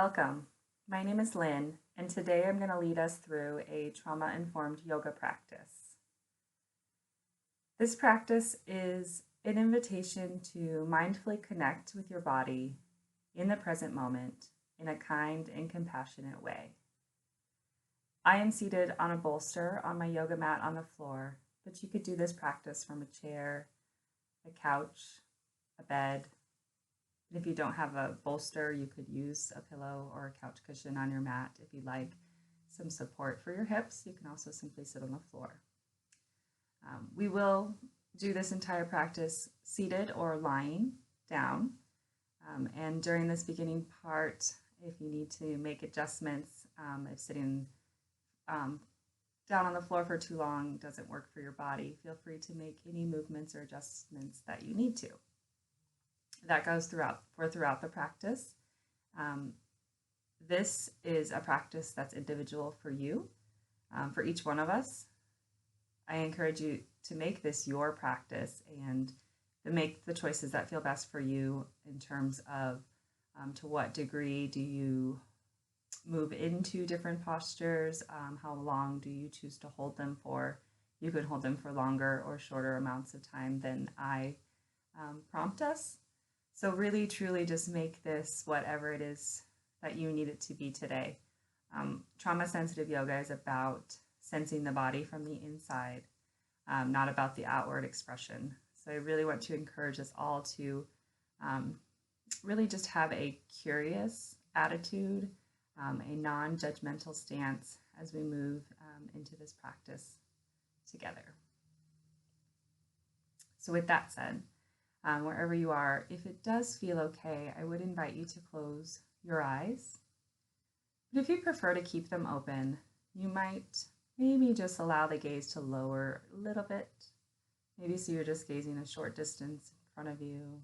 Welcome. My name is Lynn, and today I'm going to lead us through a trauma-informed yoga practice. This practice is an invitation to mindfully connect with your body in the present moment in a kind and compassionate way. I am seated on a bolster on my yoga mat on the floor, but you could do this practice from a chair, a couch, a bed. And if you don't have a bolster, you could use a pillow or a couch cushion on your mat. If you'd like some support for your hips, you can also simply sit on the floor. We will do this entire practice seated or lying down. And during this beginning part, if you need to make adjustments, if sitting down on the floor for too long doesn't work for your body, feel free to make any movements or adjustments that you need to. That goes throughout the practice. This is a practice that's individual for you, for each one of us. I encourage you to make this your practice and to make the choices that feel best for you in terms of to what degree do you move into different postures, how long do you choose to hold them for. You could hold them for longer or shorter amounts of time than I prompt us. So really, truly just make this whatever it is that you need it to be today. Trauma-sensitive yoga is about sensing the body from the inside, not about the outward expression. So I really want to encourage us all to really just have a curious attitude, a non-judgmental stance as we move into this practice together. So with that said, wherever you are, if it does feel okay, I would invite you to close your eyes. But if you prefer to keep them open, you might maybe just allow the gaze to lower a little bit. Maybe so you're just gazing a short distance in front of you.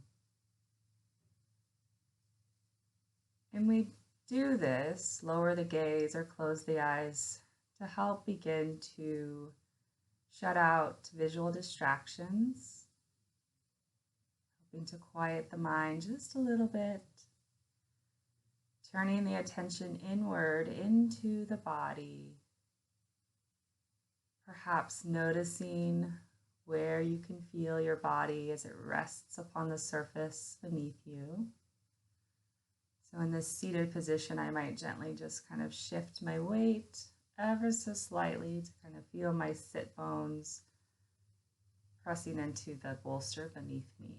And we do this, lower the gaze or close the eyes, to help begin to shut out visual distractions, to quiet the mind just a little bit, turning the attention inward into the body, perhaps noticing where you can feel your body as it rests upon the surface beneath you. So in this seated position, I might gently just kind of shift my weight ever so slightly to kind of feel my sit bones pressing into the bolster beneath me.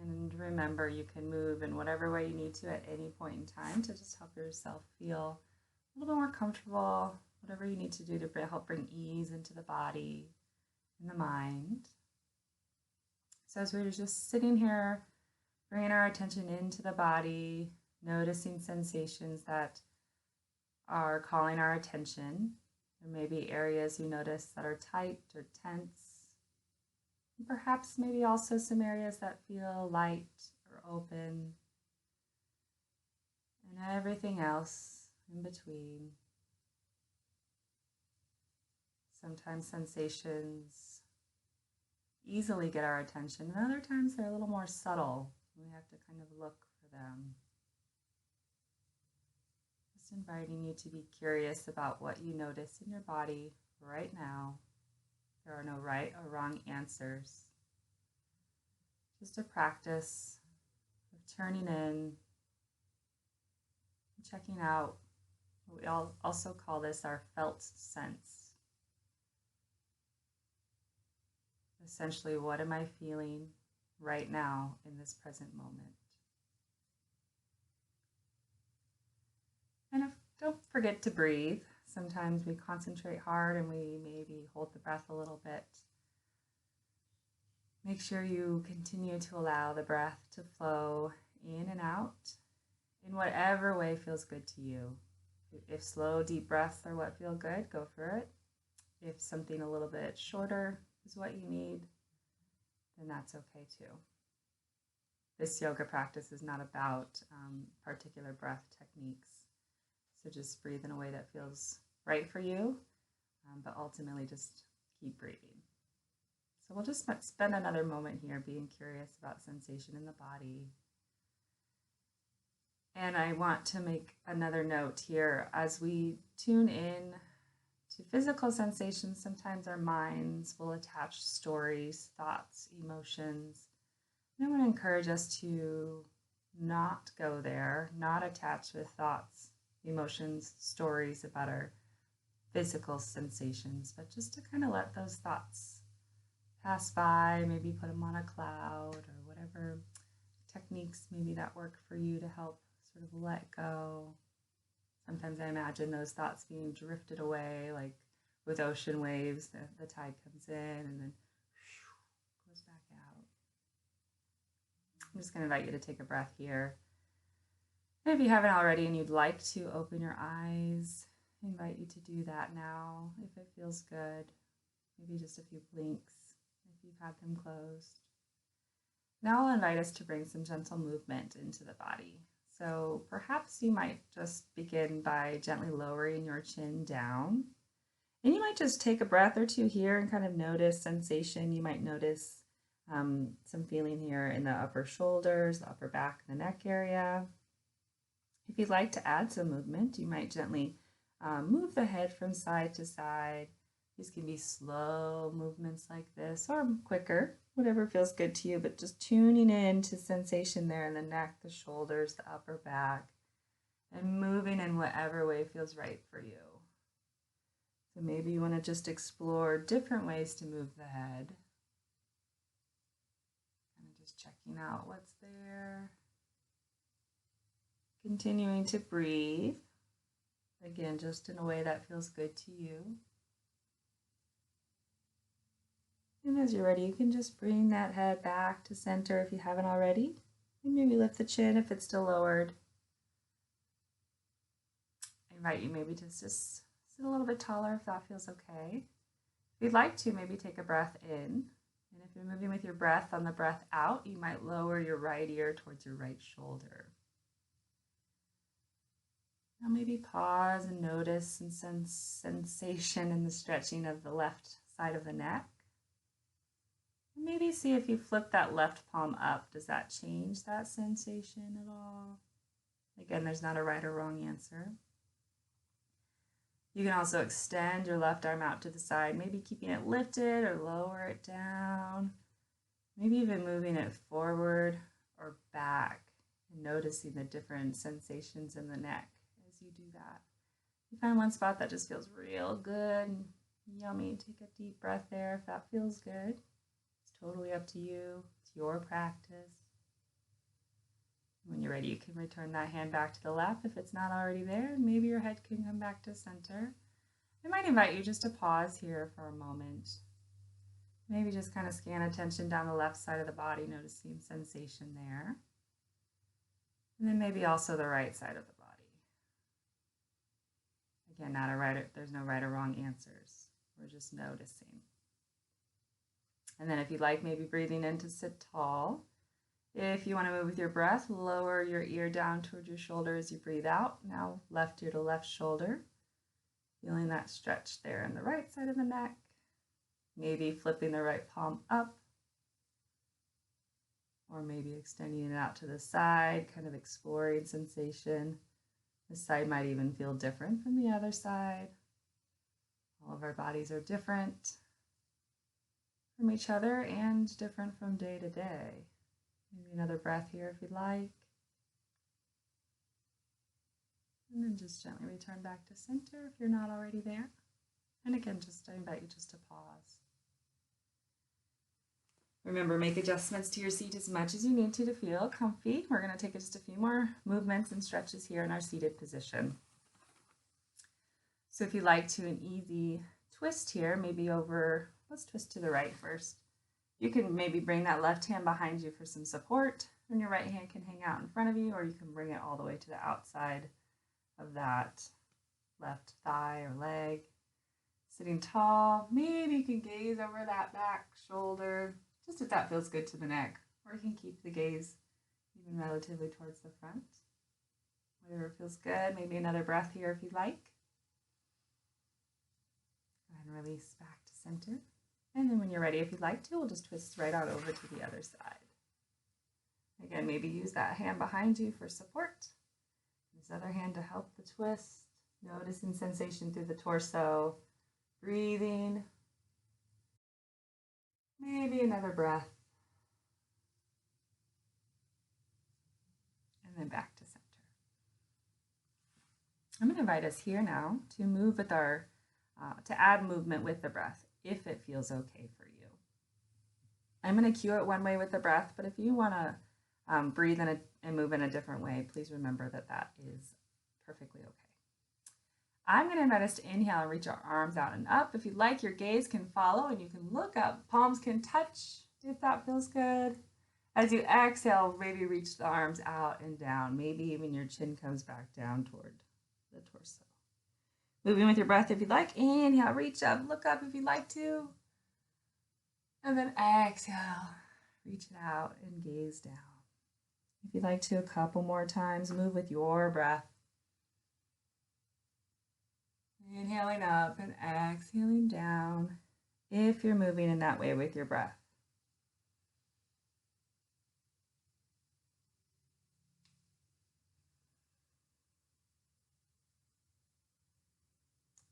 And remember, you can move in whatever way you need to at any point in time to just help yourself feel a little bit more comfortable, whatever you need to do to help bring ease into the body and the mind. So as we're just sitting here, bringing our attention into the body, noticing sensations that are calling our attention. There may be areas you notice that are tight or tense. Perhaps maybe also some areas that feel light or open, and everything else in between. Sometimes sensations easily get our attention, and other times they're a little more subtle. We have to kind of look for them. Just inviting you to be curious about what you notice in your body right now. There are no right or wrong answers. Just a practice of turning in and checking out. We also call this our felt sense. Essentially, what am I feeling right now in this present moment? And don't forget to breathe. Sometimes we concentrate hard and we maybe hold the breath a little bit. Make sure you continue to allow the breath to flow in and out in whatever way feels good to you. If slow, deep breaths are what feel good, go for it. If something a little bit shorter is what you need, then that's okay too. This yoga practice is not about particular breath techniques. So just breathe in a way that feels right for you, but ultimately just keep breathing. So we'll just spend another moment here being curious about sensation in the body. And I want to make another note here as we tune in to physical sensations. Sometimes our minds will attach stories, thoughts, emotions. And I want to encourage us to not go there, not attach with thoughts, emotions, stories about our physical sensations, but just to kind of let those thoughts pass by, maybe put them on a cloud or whatever techniques maybe that work for you to help sort of let go. Sometimes I imagine those thoughts being drifted away, like with ocean waves, the tide comes in and then goes back out. I'm just going to invite you to take a breath here. And if you haven't already and you'd like to open your eyes, I invite you to do that now if it feels good. Maybe just a few blinks if you've had them closed. Now I'll invite us to bring some gentle movement into the body. So perhaps you might just begin by gently lowering your chin down. And you might just take a breath or two here and kind of notice sensation. You might notice some feeling here in the upper shoulders, the upper back, the neck area. If you'd like to add some movement, you might gently move the head from side to side. These can be slow movements like this or quicker, whatever feels good to you, but just tuning in to sensation there in the neck, the shoulders, the upper back, and moving in whatever way feels right for you. So maybe you want to just explore different ways to move the head. Kind of just checking out what's there. Continuing to breathe. Again, just in a way that feels good to you. And as you're ready, you can just bring that head back to center if you haven't already. And maybe lift the chin if it's still lowered. I invite you maybe to just sit a little bit taller if that feels okay. If you'd like to, maybe take a breath in. And if you're moving with your breath on the breath out, you might lower your right ear towards your right shoulder. Now maybe pause and notice and sense sensation in the stretching of the left side of the neck. Maybe see if you flip that left palm up. Does that change that sensation at all? Again, there's not a right or wrong answer. You can also extend your left arm out to the side, maybe keeping it lifted or lower it down. Maybe even moving it forward or back and noticing the different sensations in the neck as you do that. You find one spot that just feels real good and yummy. Take a deep breath there if that feels good. Totally up to you. It's your practice. When you're ready, you can return that hand back to the lap if it's not already there. Maybe your head can come back to center. I might invite you just to pause here for a moment. Maybe just kind of scan attention down the left side of the body, noticing sensation there. And then maybe also the right side of the body. Again, there's no right or wrong answers. We're just noticing. And then if you'd like, maybe breathing in to sit tall. If you want to move with your breath, lower your ear down towards your shoulder as you breathe out. Now left ear to left shoulder. Feeling that stretch there in the right side of the neck. Maybe flipping the right palm up. Or maybe extending it out to the side, kind of exploring sensation. This side might even feel different from the other side. All of our bodies are different from each other and different from day to day. Maybe another breath here if you'd like. And then just gently return back to center if you're not already there. And again, I invite you just to pause. Remember, make adjustments to your seat as much as you need to feel comfy. We're going to take just a few more movements and stretches here in our seated position. So if you'd like to, an easy twist here, maybe over, let's twist to the right first. You can maybe bring that left hand behind you for some support, and your right hand can hang out in front of you, or you can bring it all the way to the outside of that left thigh or leg. Sitting tall, maybe you can gaze over that back shoulder, just if that feels good to the neck, or you can keep the gaze even relatively towards the front. Whatever feels good. Maybe another breath here if you'd like. Go ahead and release back to center. And then when you're ready, if you'd like to, we'll just twist right on over to the other side. Again, maybe use that hand behind you for support. This other hand to help the twist. Noticing sensation through the torso. Breathing. Maybe another breath. And then back to center. I'm going to invite us here now to move with our, to add movement with the breath, if it feels okay for you. I'm going to cue it one way with the breath, but if you want to breathe and move in a different way, please remember that that is perfectly okay. I'm going to invite us to inhale and reach our arms out and up. If you'd like, your gaze can follow and you can look up. Palms can touch if that feels good. As you exhale, maybe reach the arms out and down. Maybe even your chin comes back down toward the torso. Moving with your breath if you'd like. Inhale, reach up, look up if you'd like to. And then exhale, reach it out and gaze down. If you'd like to, a couple more times, move with your breath. Inhaling up and exhaling down if you're moving in that way with your breath.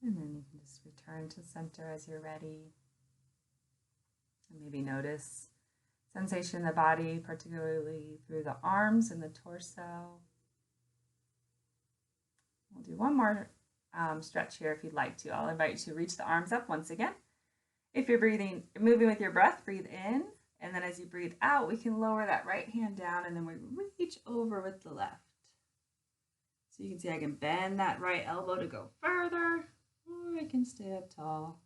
And then you can just return to center as you're ready. And maybe notice sensation in the body, particularly through the arms and the torso. We'll do one more stretch here if you'd like to. I'll invite you to reach the arms up once again. If you're moving with your breath, breathe in. And then as you breathe out, we can lower that right hand down and then we reach over with the left. So you can see I can bend that right elbow to go further, or I can stay up tall.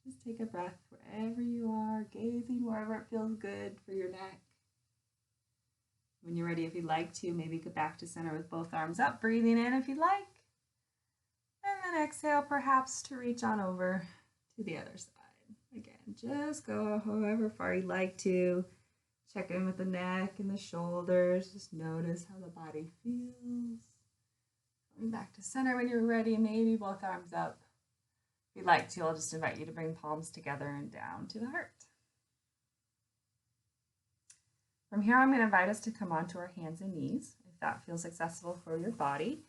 Just take a breath wherever you are, gazing wherever it feels good for your neck. When you're ready, if you'd like to, maybe go back to center with both arms up, breathing in if you'd like. And then exhale, perhaps to reach on over to the other side. Again, just go however far you'd like to. Check in with the neck and the shoulders. Just notice how the body feels. Coming back to center when you're ready, maybe both arms up. If you'd like to, I'll just invite you to bring palms together and down to the heart. From here, I'm going to invite us to come onto our hands and knees, if that feels accessible for your body.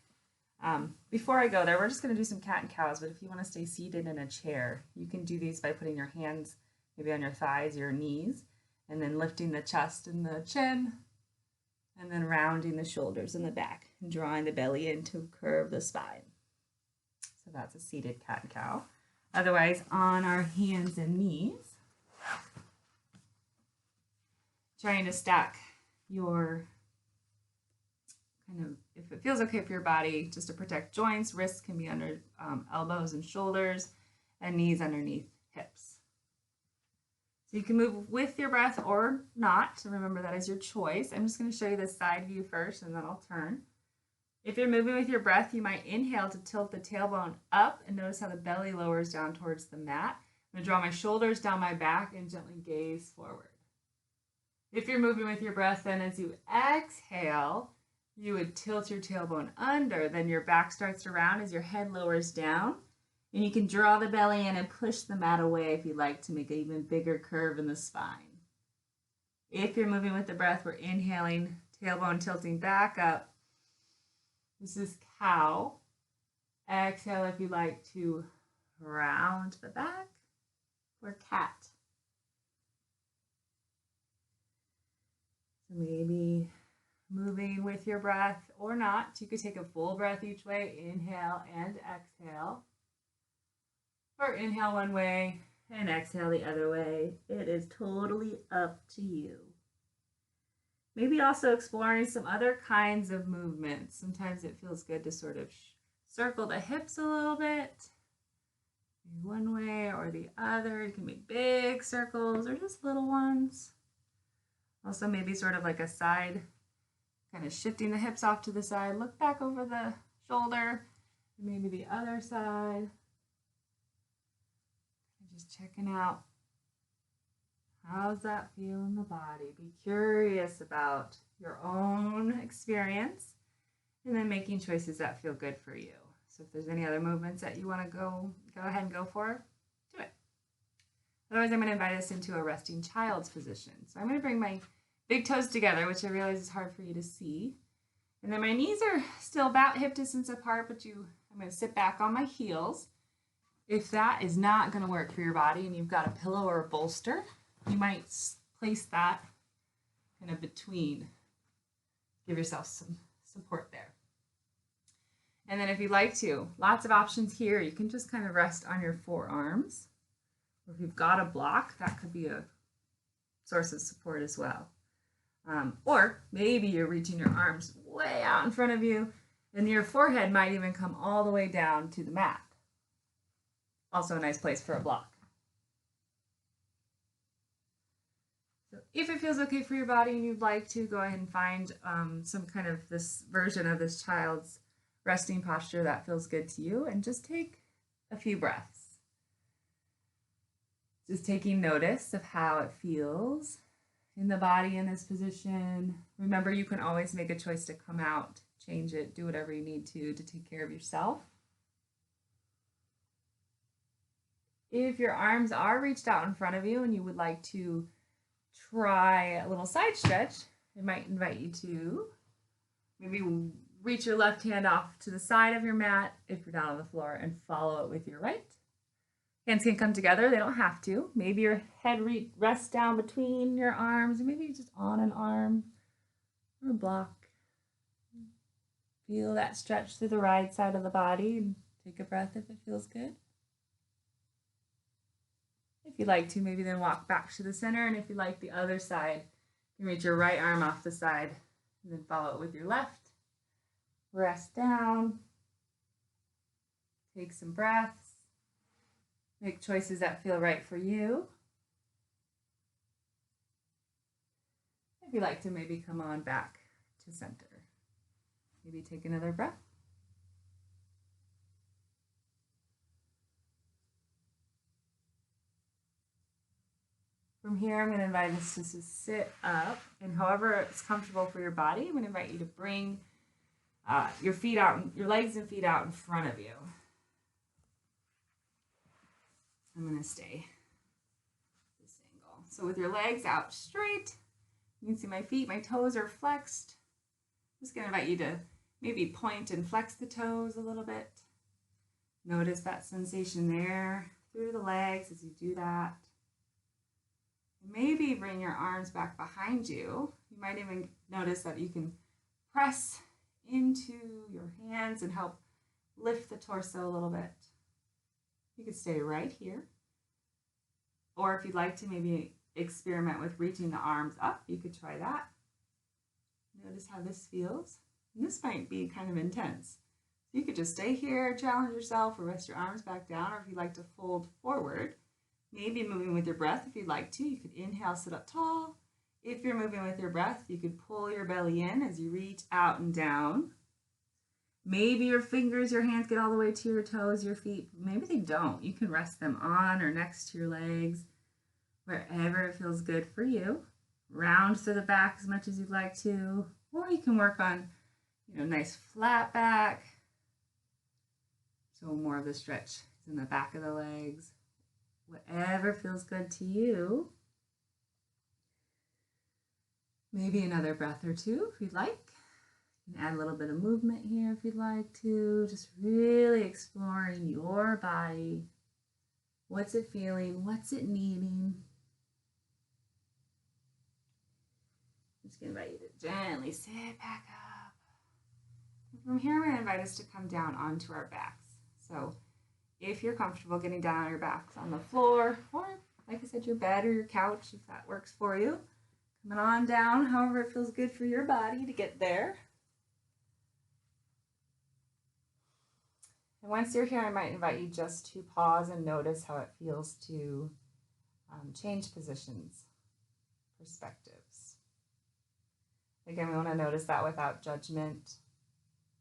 Before I go there, we're just going to do some cat and cows, but if you want to stay seated in a chair, you can do these by putting your hands maybe on your thighs, your knees, and then lifting the chest and the chin, and then rounding the shoulders and the back, and drawing the belly in to curve the spine. So that's a seated cat and cow. Otherwise, on our hands and knees, trying to stack your if it feels okay for your body, just to protect joints. Wrists can be under elbows and shoulders, and knees underneath hips. So you can move with your breath or not. So remember, that is your choice. I'm just going to show you the side view first, and then I'll turn. If you're moving with your breath, you might inhale to tilt the tailbone up, and notice how the belly lowers down towards the mat. I'm going to draw my shoulders down my back and gently gaze forward. If you're moving with your breath, then as you exhale, you would tilt your tailbone under, then your back starts to round as your head lowers down, and you can draw the belly in and push the mat away if you'd like to make an even bigger curve in the spine. If you're moving with the breath, we're inhaling, tailbone tilting back up. This is cow. Exhale if you'd like to round the back, or cat. So maybe moving with your breath or not. You could take a full breath each way, inhale and exhale. Or inhale one way and exhale the other way. It is totally up to you. Maybe also exploring some other kinds of movements. Sometimes it feels good to sort of circle the hips a little bit. One way or the other. You can make big circles or just little ones. Also maybe sort of like a side, kind of shifting the hips off to the side. Look back over the shoulder, maybe the other side. Just checking out, how's that feel in the body? Be curious about your own experience, and then making choices that feel good for you. So if there's any other movements that you want to go ahead and go for, do it. Otherwise, I'm going to invite us into a resting child's position. So I'm going to bring my big toes together, which I realize is hard for you to see. And then my knees are still about hip distance apart, but I'm going to sit back on my heels. If that is not going to work for your body and you've got a pillow or a bolster, you might place that kind of between. Give yourself some support there. And then if you'd like to, lots of options here. You can just kind of rest on your forearms. Or if you've got a block, that could be a source of support as well. Or maybe you're reaching your arms way out in front of you and your forehead might even come all the way down to the mat. Also a nice place for a block. So if it feels okay for your body and you'd like to, go ahead and find some kind of this version of this child's resting posture that feels good to you, and just take a few breaths. Just taking notice of how it feels in the body in this position. Remember, you can always make a choice to come out, change it, do whatever you need to take care of yourself. If your arms are reached out in front of you and you would like to try a little side stretch, I might invite you to maybe reach your left hand off to the side of your mat if you're down on the floor and follow it with your right. Hands can come together, they don't have to. Maybe your head rests down between your arms, or maybe just on an arm or a block. Feel that stretch through the right side of the body and take a breath if it feels good. If you'd like to, maybe then walk back to the center, and if you like the other side, you can reach your right arm off the side and then follow it with your left. Rest down. Take some breaths. Make choices that feel right for you. If you'd like to, maybe come on back to center. Maybe take another breath. From here, I'm going to invite us to sit up, and however it's comfortable for your body, I'm going to invite you to bring your feet out, your legs and feet out in front of you. I'm going to stay this angle. So with your legs out straight, you can see my feet, my toes are flexed. I'm just going to invite you to maybe point and flex the toes a little bit. Notice that sensation there through the legs as you do that. Maybe bring your arms back behind you. You might even notice that you can press into your hands and help lift the torso a little bit. You could stay right here. Or if you'd like to maybe experiment with reaching the arms up, you could try that. Notice how this feels. And this might be kind of intense. So you could just stay here, challenge yourself, or rest your arms back down, or if you'd like to fold forward, maybe moving with your breath if you'd like to. You could inhale, sit up tall. If you're moving with your breath, you could pull your belly in as you reach out and down. Maybe your fingers, your hands get all the way to your toes, your feet. Maybe they don't. You can rest them on or next to your legs, wherever it feels good for you. Round to the back as much as you'd like to. Or you can work on, nice flat back. So more of the stretch is in the back of the legs. Whatever feels good to you. Maybe another breath or two if you'd like. You can add a little bit of movement here if you'd like to. Just really exploring your body. What's it feeling? What's it needing? I'm just going to invite you to gently sit back up. And from here, I'm going to invite us to come down onto our backs. So if you're comfortable getting down on your backs on the floor, or like I said, your bed or your couch, if that works for you, coming on down, however it feels good for your body to get there. And once you're here, I might invite you just to pause and notice how it feels to change positions, perspectives. Again, we want to notice that without judgment,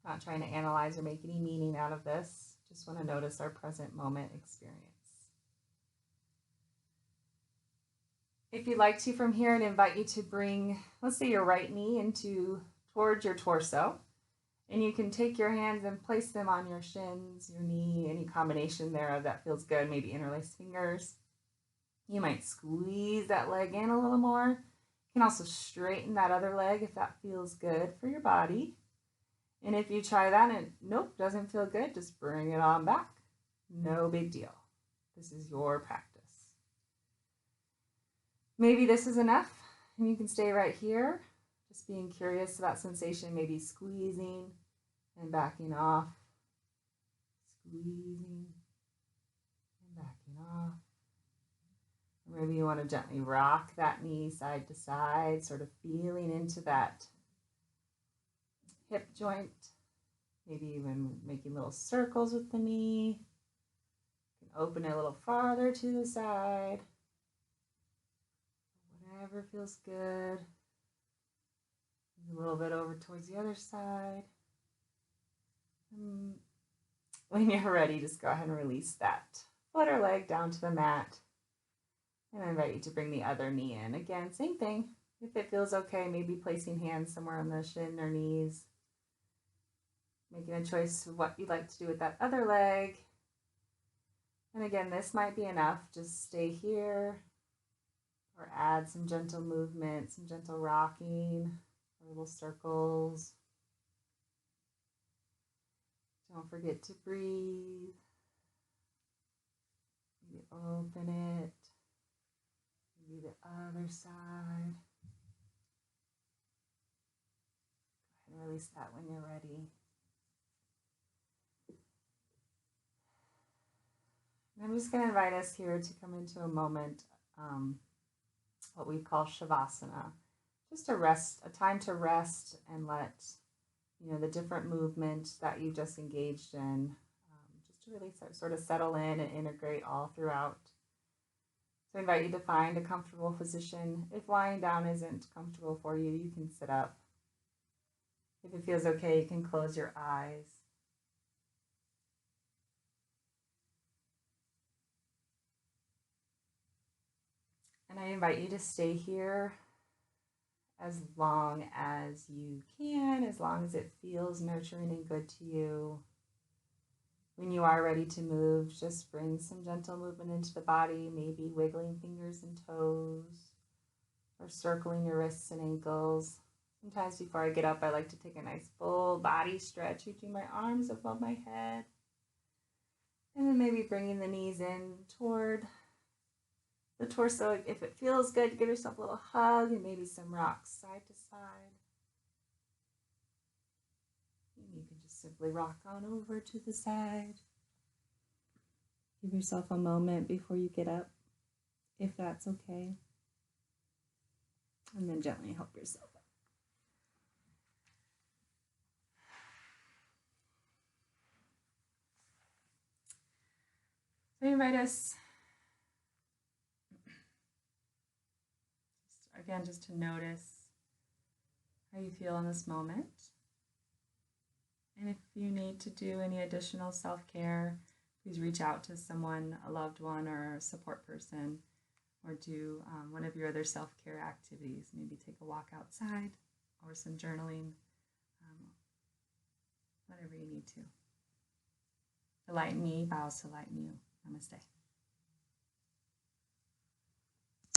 not trying to analyze or make any meaning out of this. Just want to notice our present moment experience. If you'd like to from here, I'd invite you to bring, let's say, your right knee towards your torso. And you can take your hands and place them on your shins, your knee, any combination thereof that feels good, maybe interlace fingers. You might squeeze that leg in a little more. You can also straighten that other leg if that feels good for your body. And if you try that and nope, doesn't feel good, just bring it on back. No big deal. This is your practice. Maybe this is enough and you can stay right here, just being curious about sensation, maybe squeezing and backing off, squeezing and backing off. Maybe you want to gently rock that knee side to side, sort of feeling into that hip joint. Maybe even making little circles with the knee. You can open it a little farther to the side. Whatever feels good. A little bit over towards the other side. When you're ready, just go ahead and release that foot or leg down to the mat. And I invite you to bring the other knee in. Again, same thing. If it feels okay, maybe placing hands somewhere on the shin or knees. Making a choice of what you'd like to do with that other leg. And again, this might be enough. Just stay here or add some gentle movement, some gentle rocking, little circles. Don't forget to breathe. Maybe open it. Maybe the other side. Go ahead and release that when you're ready. And I'm just going to invite us here to come into a moment, what we call Shavasana. Just a time to rest and let, the different movement that you've just engaged in, just to really sort of settle in and integrate all throughout. So I invite you to find a comfortable position. If lying down isn't comfortable for you, you can sit up. If it feels okay, you can close your eyes. And I invite you to stay here as long as you can, as long as it feels nurturing and good to you. When you are ready to move, just bring some gentle movement into the body, maybe wiggling fingers and toes, or circling your wrists and ankles. Sometimes before I get up, I like to take a nice full body stretch, reaching my arms above my head. And then maybe bringing the knees in toward the torso. If it feels good, give yourself a little hug and maybe some rocks side to side. And you can just simply rock on over to the side. Give yourself a moment before you get up, if that's okay. And then gently help yourself up. So I invite us just to notice how you feel in this moment. And if you need to do any additional self-care, please reach out to someone, a loved one or a support person, or do one of your other self-care activities. Maybe take a walk outside or some journaling, whatever you need to. The light in me bows to light in you. Namaste.